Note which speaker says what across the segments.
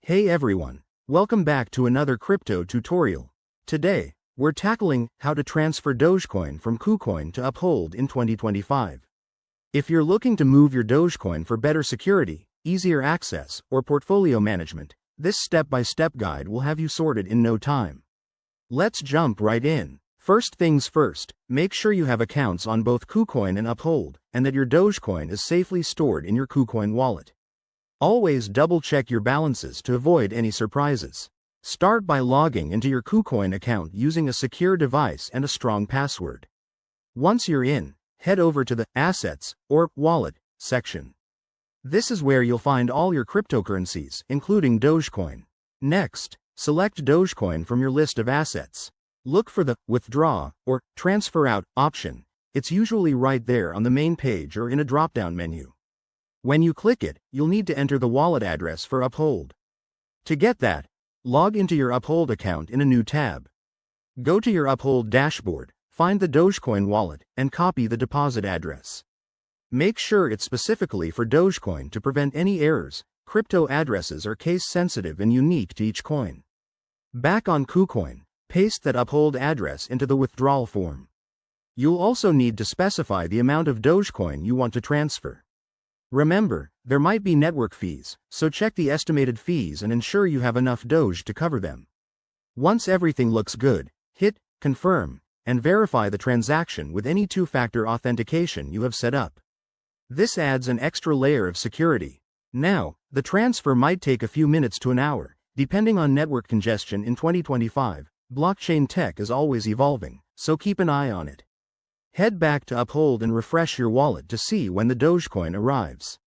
Speaker 1: Hey everyone, welcome back to another crypto tutorial. Today, we're tackling how to transfer Dogecoin from KuCoin to Uphold in 2025. If you're looking to move your Dogecoin for better security, easier access, or portfolio management, this step-by-step guide will have you sorted in no time. Let's jump right in. First things first, make sure you have accounts on both KuCoin and Uphold, and that your Dogecoin is safely stored in your KuCoin wallet. Always double-check your balances to avoid any surprises. Start by logging into your KuCoin account using a secure device and a strong password. Once you're in, head over to the Assets, or Wallet, section. This is where you'll find all your cryptocurrencies, including Dogecoin. Next, select Dogecoin from your list of assets. Look for the Withdraw or Transfer Out option. It's usually right there on the main page or in a drop-down menu. When you click it, you'll need to enter the wallet address for Uphold. To get that, log into your Uphold account in a new tab. Go to your Uphold dashboard, find the Dogecoin wallet, and copy the deposit address. Make sure it's specifically for Dogecoin to prevent any errors. Crypto addresses are case-sensitive and unique to each coin. Back on KuCoin, paste that Uphold address into the withdrawal form. You'll also need to specify the amount of Dogecoin you want to transfer. Remember, there might be network fees, so check the estimated fees and ensure you have enough Doge to cover them. Once everything looks good, hit Confirm and verify the transaction with any two-factor authentication you have set up. This adds an extra layer of security. Now, the transfer might take a few minutes to an hour, depending on network congestion in 2025. Blockchain tech is always evolving, so keep an eye on it. Head back to Uphold and refresh your wallet to see when the Dogecoin arrives.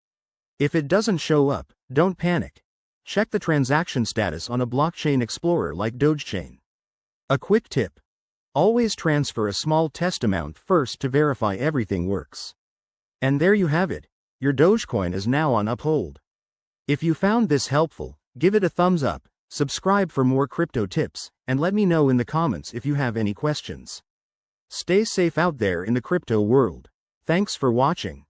Speaker 1: If it doesn't show up, don't panic. Check the transaction status on a blockchain explorer like Dogechain. A quick tip: always transfer a small test amount first to verify everything works. And there you have it. Your Dogecoin is now on Uphold. If you found this helpful, give it a thumbs up, subscribe for more crypto tips, and let me know in the comments if you have any questions. Stay safe out there in the crypto world. Thanks for watching.